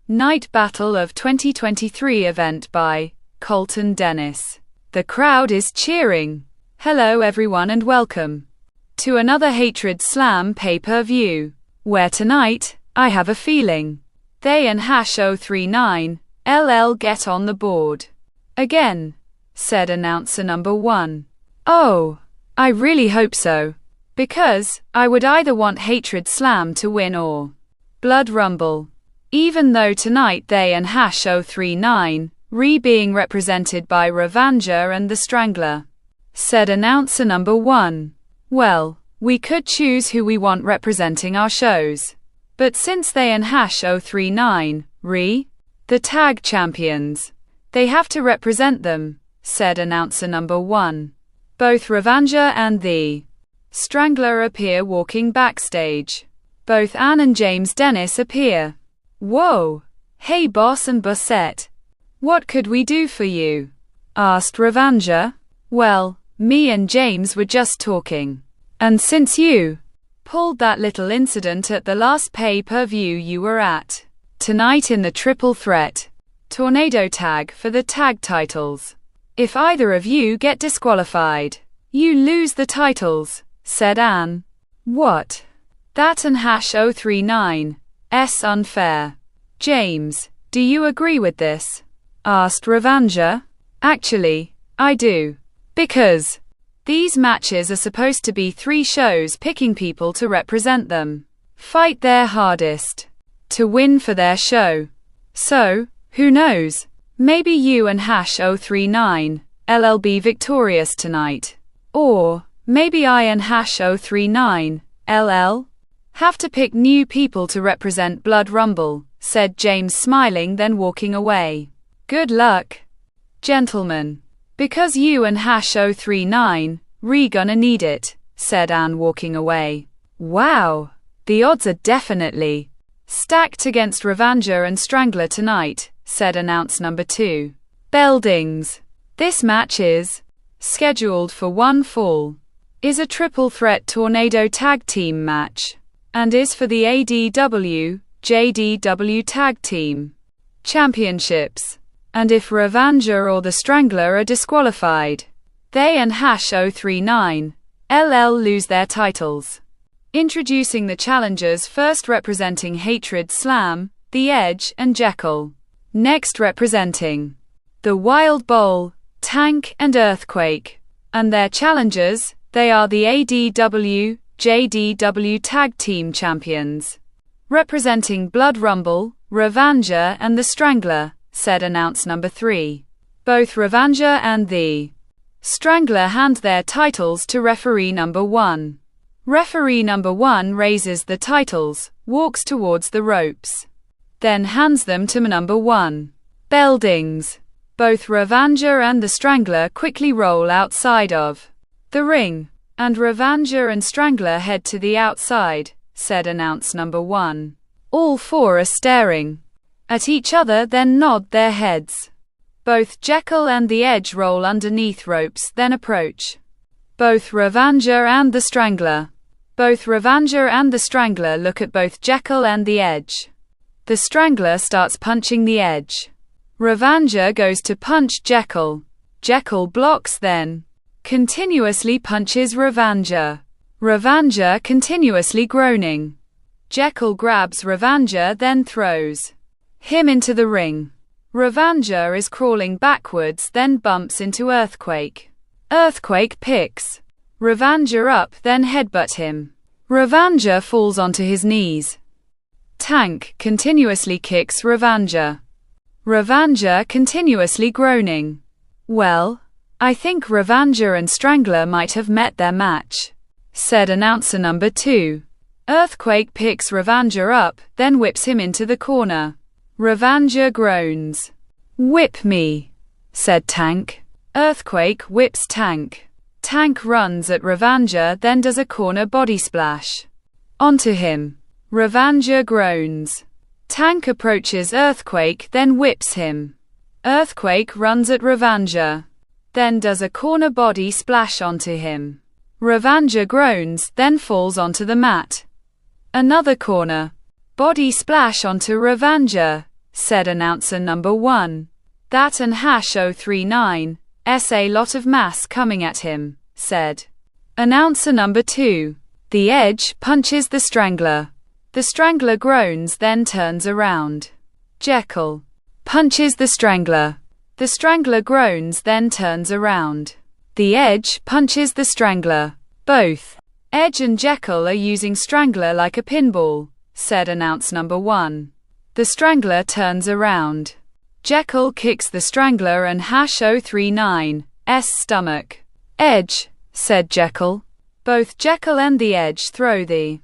Night Battle of 2023 event by Colton Dennis. The crowd is cheering. Hello everyone and welcome to another Hatred Slam pay-per-view, where tonight, I have a feeling, they and #039 LL get on the board. Again, said announcer number 1. Oh, I really hope so. Because, I would either want Hatred Slam to win or Blood Rumble. Even though tonight they and #039 being represented by Ravanger and the Strangler. Said announcer number 1. Well, we could choose who we want representing our shows. But since they and #039 the tag champions, they have to represent them, said announcer number 1. Both Ravanger and the Strangler appear walking backstage. Both Ann and James Dennis appear. Whoa! Hey Boss and Bossette. What could we do for you? Asked Ravanger. Well, me and James were just talking. And since you pulled that little incident at the last pay-per-view you were at, tonight in the triple threat tornado tag for the tag titles, if either of you get disqualified, you lose the titles, said Ann. What? That and #039's unfair. James, do you agree with this? Asked Ravanger. Actually, I do. Because these matches are supposed to be 3 shows picking people to represent them, fight their hardest to win for their show. So, who knows? Maybe you and #039 LL be victorious tonight. Or, maybe I and #039 LL have to pick new people to represent Blood Rumble, said James smiling then walking away. Good luck, gentlemen. Because you and #039 gonna need it, said Ann walking away. Wow, the odds are definitely stacked against Ravanger and Strangler tonight, said announcer number 2. Beldings. This match is scheduled for one fall, is a triple threat tornado tag team match, and is for the ADW, JDW tag team championships. And if Ravanger or the Strangler are disqualified, they and #039 LL lose their titles. Introducing the challengers, first representing Hatred Slam, The Edge and Jekyll. Next representing the Wild Bowl, Tank and Earthquake. And their challengers, they are the ADW, JDW tag team champions. Representing Blood Rumble, Ravanger and the Strangler, said announcer number 3. Both Ravanger and the Strangler hand their titles to referee number 1. Referee number 1 raises the titles, walks towards the ropes, then hands them to number 1. Beldings. Both Ravanger and the Strangler quickly roll outside of the ring, and Ravanger and Strangler head to the outside, said announcer number 1. All 4 are staring at each other then nod their heads. Both Jekyll and the Edge roll underneath ropes then approach both Ravanger and the Strangler. Both Ravanger and the Strangler look at both Jekyll and the Edge. The Strangler starts punching the Edge. Ravanger goes to punch Jekyll. Jekyll blocks then continuously punches Ravanger. Ravanger continuously groaning. Jekyll grabs Ravanger then throws him into the ring. Ravanger is crawling backwards then bumps into Earthquake. Earthquake picks Ravanger up then headbutt him. Ravanger falls onto his knees. Tank continuously kicks Ravanger. Ravanger continuously groaning. Well, I think Ravanger and Strangler might have met their match, said announcer number 2. Earthquake picks Ravanger up, then whips him into the corner. Ravanger groans. Whip me, said Tank. Earthquake whips Tank. Tank runs at Ravanger then does a corner body splash onto him. Ravanger groans. Tank approaches Earthquake then whips him. Earthquake runs at Ravanger, then does a corner body splash onto him. Ravanger groans then falls onto the mat. Another corner body splash onto Ravanger. said announcer number 1. That and hash 039's a lot of mass coming at him, said announcer number 2. The Edge punches the Strangler. The Strangler groans, then turns around. Jekyll punches the Strangler. The Strangler groans, then turns around. The Edge punches the Strangler. Both Edge and Jekyll are using Strangler like a pinball, said announcer number 1. The Strangler turns around. Jekyll kicks the Strangler and hash 039's stomach. Edge, said Jekyll. Both Jekyll and the Edge throw the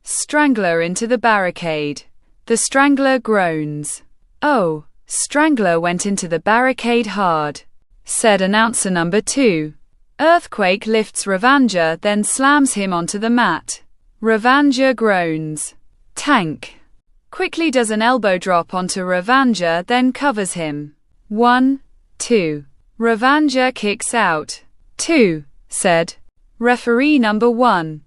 Strangler into the barricade. The Strangler groans. Oh, Strangler went into the barricade hard, said announcer number 2. Earthquake lifts Revenger, then slams him onto the mat. Revenger groans. Tank quickly does an elbow drop onto Revenger, then covers him. 1, 2. Revenger kicks out. 2, said referee number 1.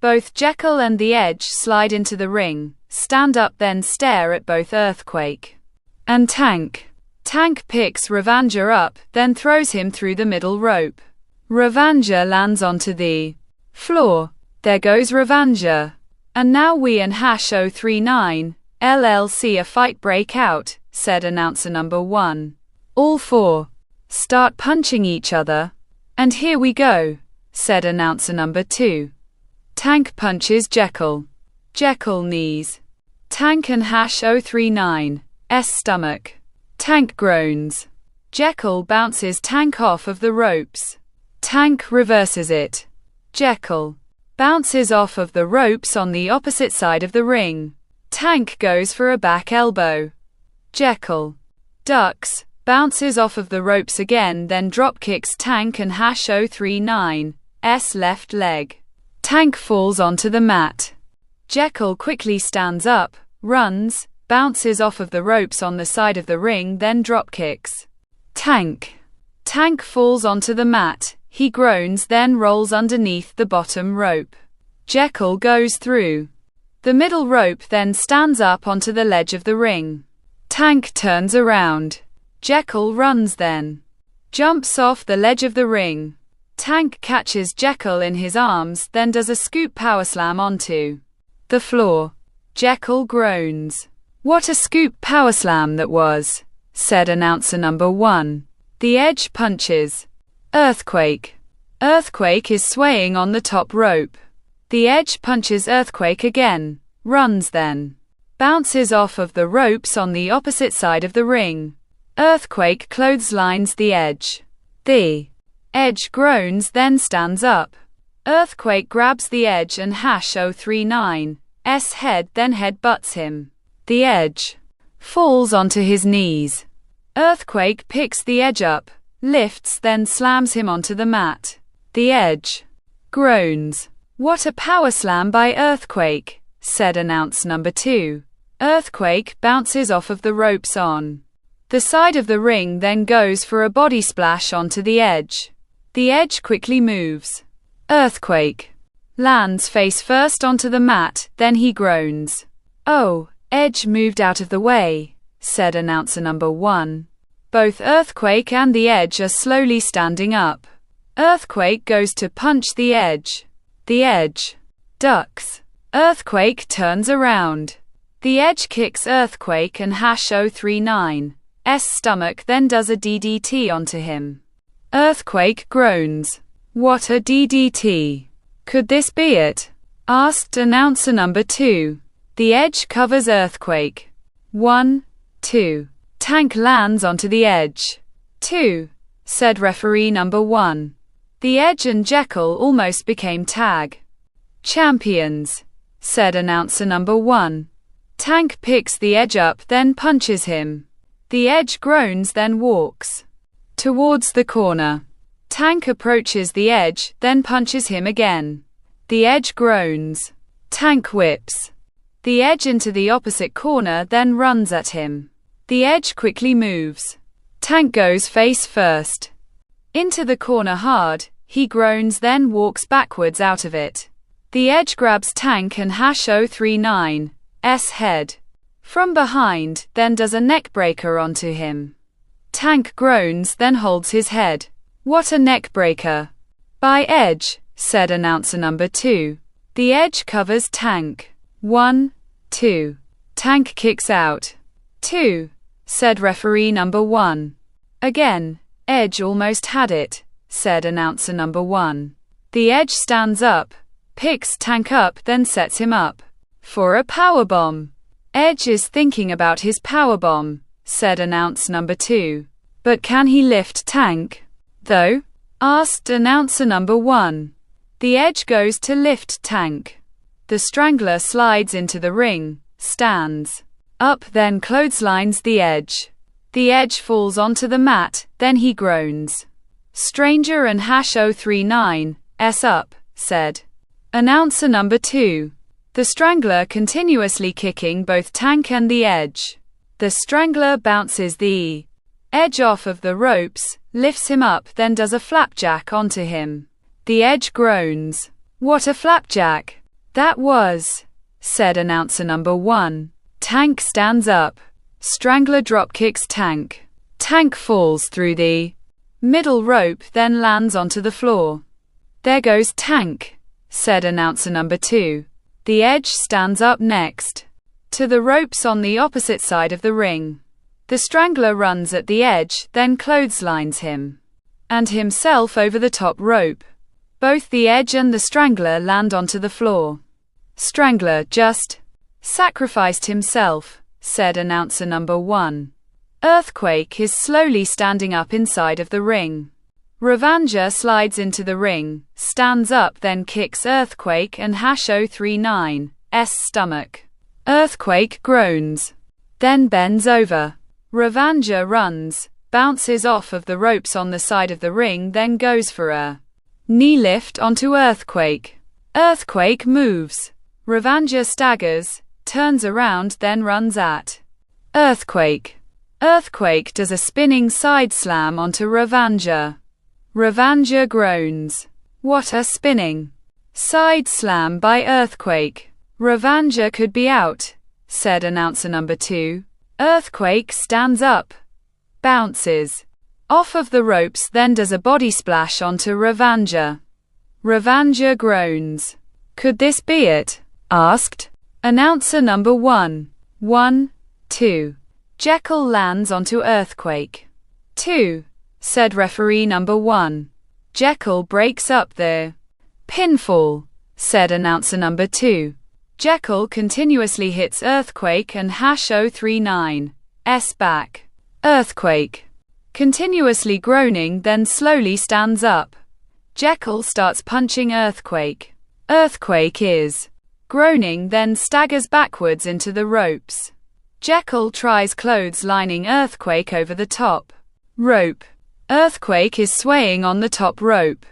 Both Jekyll and the Edge slide into the ring, stand up, then stare at both Earthquake and Tank. Tank picks Revenger up, then throws him through the middle rope. Revenger lands onto the floor. There goes Revenger. And now we and hash 039 LLC a fight break out, said announcer number 1. All four start punching each other. And here we go, said announcer number 2. Tank punches Jekyll. Jekyll knees Tank and hash 039's stomach. Tank groans. Jekyll bounces Tank off of the ropes. Tank reverses it. Jekyll bounces off of the ropes on the opposite side of the ring. Tank goes for a back elbow. Jekyll ducks, bounces off of the ropes again, then drop kicks Tank and hash 039's left leg. Tank falls onto the mat. Jekyll quickly stands up, runs, bounces off of the ropes on the side of the ring, then drop kicks Tank. Tank falls onto the mat. He groans, then rolls underneath the bottom rope. Jekyll goes through the middle rope, then stands up onto the ledge of the ring. Tank turns around. Jekyll runs, then jumps off the ledge of the ring. Tank catches Jekyll in his arms, then does a scoop power slam onto the floor. Jekyll groans. What a scoop power slam that was, said announcer number 1. The Edge punches Earthquake. Earthquake is swaying on the top rope. The Edge punches Earthquake again, runs, then bounces off of the ropes on the opposite side of the ring. Earthquake clotheslines the Edge. The Edge groans, then stands up. Earthquake grabs the Edge and hash 039's head, then headbutts him. The Edge falls onto his knees. Earthquake picks the Edge up, lifts, then slams him onto the mat. The Edge groans. What a power slam by Earthquake, said announcer number 2. Earthquake bounces off of the ropes on the side of the ring, then goes for a body splash onto the Edge. The Edge quickly moves. Earthquake lands face first onto the mat, then he groans. Oh, Edge moved out of the way, said announcer number 1. Both Earthquake and the Edge are slowly standing up. Earthquake goes to punch the Edge. The Edge ducks. Earthquake turns around. The Edge kicks Earthquake and hash 039's stomach, then does a DDT onto him. Earthquake groans. What a DDT. Could this be it? Asked announcer number 2. The Edge covers Earthquake. 1, 2. Tank lands onto the Edge. 2, said referee number 1. The Edge and Jekyll almost became tag champions, said announcer number 1. Tank picks the Edge up, then punches him. The Edge groans, then walks towards the corner. Tank approaches the Edge, then punches him again. The Edge groans. Tank whips the Edge into the opposite corner, then runs at him. The Edge quickly moves. Tank goes face first into the corner hard. He groans, then walks backwards out of it. The Edge grabs Tank and hash 039's head. from behind, then does a neck breaker onto him. Tank groans, then holds his head. What a neck breaker! By Edge, said announcer number 2. The edge covers Tank. 1, 2. Tank kicks out. 2, said referee number 1. Again, Edge almost had it, said announcer number 1. The Edge stands up, picks Tank up, then sets him up for a powerbomb. Edge is thinking about his powerbomb, said announcer number 2. But can he lift Tank, though? Asked announcer number 1. The Edge goes to lift Tank. The Strangler slides into the ring, stands up, then clotheslines the Edge. The Edge falls onto the mat, then he groans. Stranger and #039, S up, said announcer number 2. The Strangler continuously kicking both Tank and the Edge. The Strangler bounces the Edge off of the ropes, lifts him up, then does a flapjack onto him. The Edge groans. What a flapjack that was, said announcer number 1. Tank stands up. Strangler drop kicks Tank. Tank falls through the middle rope, then lands onto the floor. There goes Tank, said announcer number 2. The Edge stands up next to the ropes on the opposite side of the ring. The Strangler runs at the Edge, then clotheslines him and himself over the top rope. Both the Edge and the Strangler land onto the floor. Strangler just sacrificed himself, said announcer number 1. Earthquake is slowly standing up inside of the ring. Revanger slides into the ring, stands up, then kicks Earthquake and #039's stomach. Earthquake groans, then bends over. Revanger runs, bounces off of the ropes on the side of the ring, then goes for a knee lift onto Earthquake. Earthquake moves. Revanger staggers, turns around, then runs at Earthquake. Earthquake does a spinning side slam onto Revanger. Revanger groans. What a spinning side slam by Earthquake. Revanger could be out, said announcer number 2. Earthquake stands up, bounces off of the ropes, then does a body splash onto Revanger. Revanger groans. Could this be it? Asked announcer number 1. 1, 2. Jekyll lands onto Earthquake. 2, said referee number 1. Jekyll breaks up the pinfall, said announcer number 2. Jekyll continuously hits Earthquake and #039's back. Earthquake, continuously groaning, then slowly stands up. Jekyll starts punching Earthquake. Earthquake is groaning, then staggers backwards into the ropes. Jekyll tries clotheslining Earthquake over the top rope. Earthquake is swaying on the top rope.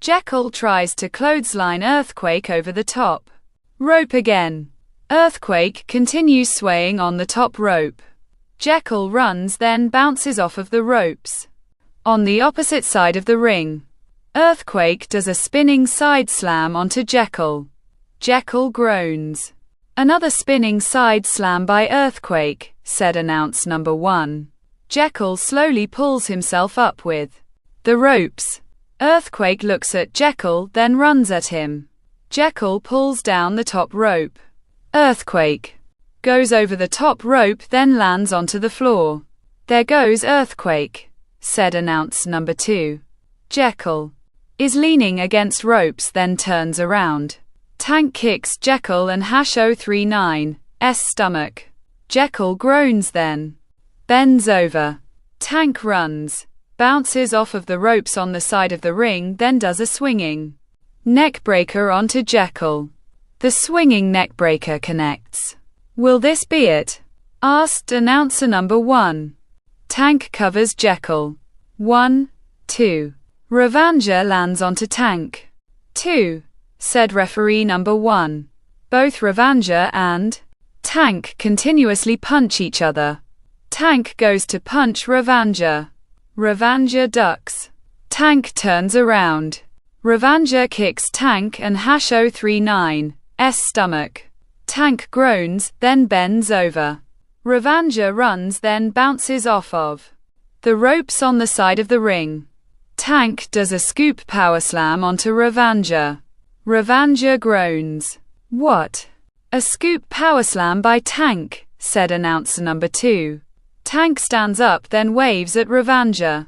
Jekyll tries to clothesline Earthquake over the top rope again. Earthquake continues swaying on the top rope. Jekyll runs, then bounces off of the ropes. On the opposite side of the ring, Earthquake does a spinning side slam onto Jekyll. Jekyll groans. Another spinning side slam by Earthquake, said announcer number 1. Jekyll slowly pulls himself up with the ropes. Earthquake looks at Jekyll, then runs at him. Jekyll pulls down the top rope. Earthquake goes over the top rope, then lands onto the floor. There goes Earthquake, said announcer number 2. Jekyll is leaning against ropes, then turns around. Tank kicks Jekyll and #039's stomach. Jekyll groans, then bends over. Tank runs, bounces off of the ropes on the side of the ring, then does a swinging neckbreaker onto Jekyll. The swinging neckbreaker connects. Will this be it? Asked announcer number 1. Tank covers Jekyll. 1, 2. Revanger lands onto Tank. 2, said referee number 1. Both Revanger and Tank continuously punch each other. Tank goes to punch Revanger. Revanger ducks. Tank turns around. Revanger kicks Tank and #039's stomach. Tank groans, then bends over. Ravanja runs then bounces off of the ropes on the side of the ring. Tank does a scoop power slam onto Ravanja. Ravanja groans. What? A scoop power slam by Tank, said announcer number 2. Tank stands up then waves at Ravanja.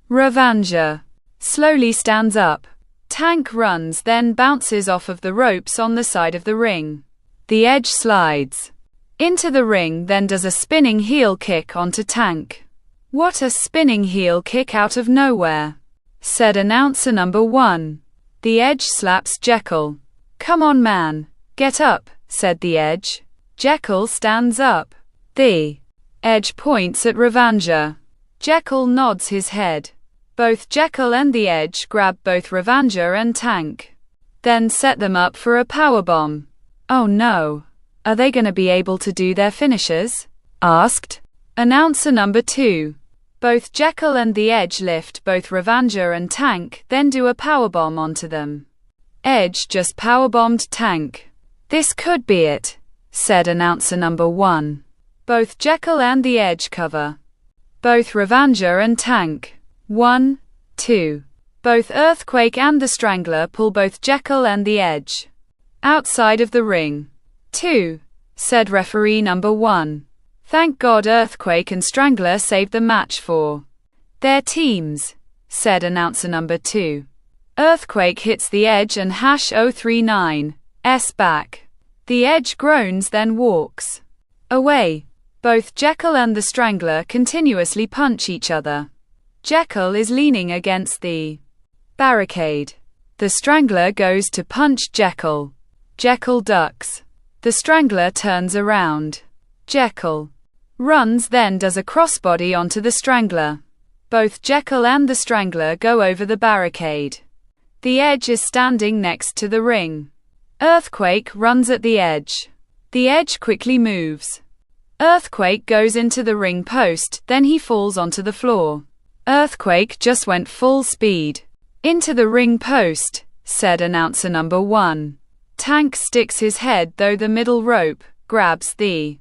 Ravanja slowly stands up. Tank runs then bounces off of the ropes on the side of the ring. The Edge slides into the ring then does a spinning heel kick onto Tank. What a spinning heel kick out of nowhere, said announcer number 1. The Edge slaps Jekyll. Come on man, get up, said the Edge. Jekyll stands up. The Edge points at Ravanja. Jekyll nods his head. Both Jekyll and the Edge grab both Ravanja and Tank, then set them up for a powerbomb. Oh no. Are they gonna be able to do their finishers? Asked announcer number 2. Both Jekyll and the Edge lift both Ravanja and Tank, then do a powerbomb onto them. Edge just powerbombed Tank. This could be it, said announcer number 1. Both Jekyll and the Edge cover both Ravanja and Tank. 1, 2. Both Earthquake and the Strangler pull both Jekyll and the Edge outside of the ring. 2, said referee number 1. Thank God Earthquake and Strangler saved the match for their teams, said announcer number 2. Earthquake hits the Edge and #039's back. The Edge groans then walks away. Both Jekyll and the Strangler continuously punch each other. Jekyll is leaning against the barricade. The Strangler goes to punch Jekyll. Jekyll ducks. The Strangler turns around. Jekyll runs then does a crossbody onto the Strangler. Both Jekyll and the Strangler go over the barricade. The Edge is standing next to the ring. Earthquake runs at the Edge. The Edge quickly moves. Earthquake goes into the ring post, then he falls onto the floor. Earthquake just went full speed into the ring post, said announcer number 1. Tank sticks his head through the middle rope, grabs the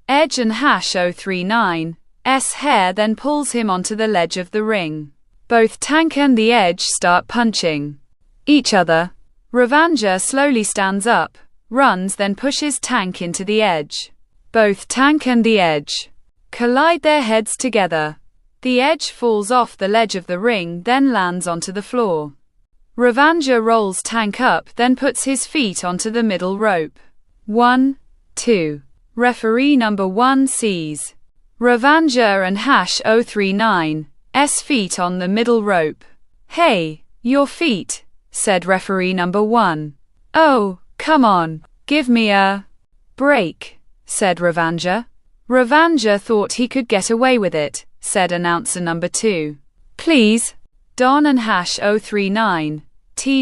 Edge and #039's hair then pulls him onto the ledge of the ring. Both Tank and the Edge start punching each other. Ravanja slowly stands up, runs then pushes Tank into the Edge. Both Tank and the Edge collide their heads together. The Edge falls off the ledge of the ring then lands onto the floor. Ravanja rolls Tank up then puts his feet onto the middle rope. 1, 2. Referee number 1 sees Ravanja and #039's feet on the middle rope. Hey, your feet, said referee number 1. Oh, come on, give me a break, said Ravanja. Ravanja thought he could get away with it, said announcer number 2. Please, Don and #039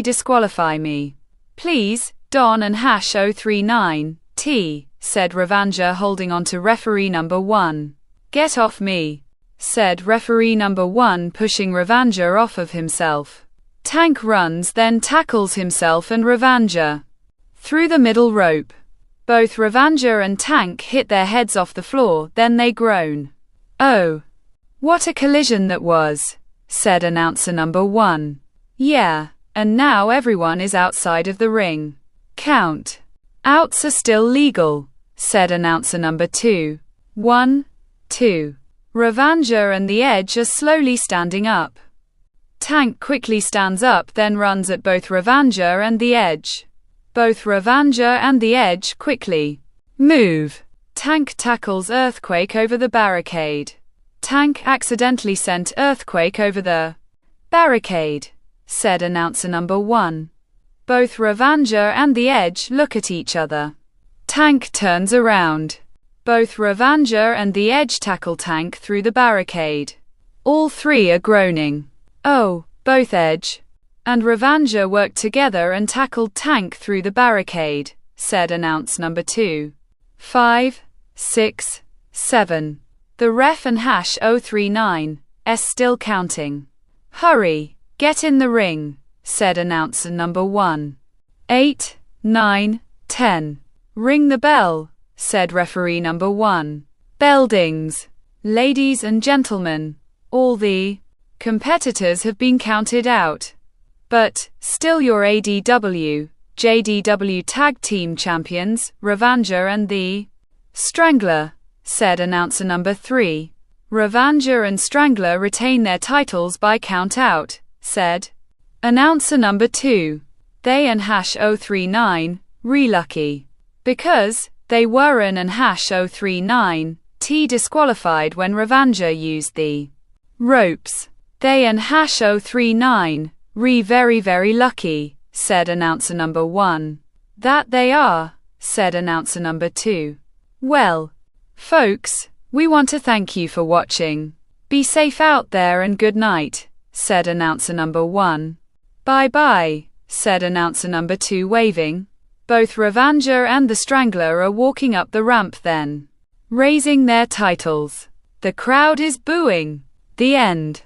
disqualify me. Please, Don and #039 said Ravanja holding on to referee number 1. Get off me, said referee number 1 pushing Ravanja off of himself. Tank runs then tackles himself and Ravanja through the middle rope. Both Ravanja and Tank hit their heads off the floor, then they groan. Oh, what a collision that was, said announcer number 1. Yeah, and now everyone is outside of the ring. Count outs are still legal, said announcer number 2. 1, 2. Ravanja and the Edge are slowly standing up. Tank quickly stands up then runs at both Ravanja and the Edge. Both Ravanja and the Edge quickly move. Tank tackles Earthquake over the barricade. Tank accidentally sent Earthquake over the barricade, said announcer number 1. Both Ravanja and the Edge look at each other. Tank turns around. Both Ravanja and the Edge tackle Tank through the barricade. All three are groaning. Oh, both Edge and Ravanja worked together and tackled Tank through the barricade, said announce number 2. 5, 6, 7. The ref and #039's still counting. Hurry, get in the ring, said announcer number 1. 8, 9, 10. Ring the bell, said referee number 1. Beldings. Ladies and gentlemen, all the competitors have been counted out. But, still your ADW, JDW Tag Team Champions, Ravanger and the Strangler, said announcer number 3. Ravanger and Strangler retain their titles by count out, said announcer number 2. They and #039, re-lucky. Because, they were an and #039, T disqualified when Ravanger used the ropes. They and #039, very lucky, said announcer number 1. That they are, said announcer number 2. Well, folks, we want to thank you for watching. Be safe out there and good night, said announcer number 1. Bye bye, said announcer number 2 waving. Both Ravanger and the Strangler are walking up the ramp then, raising their titles. The crowd is booing. The end.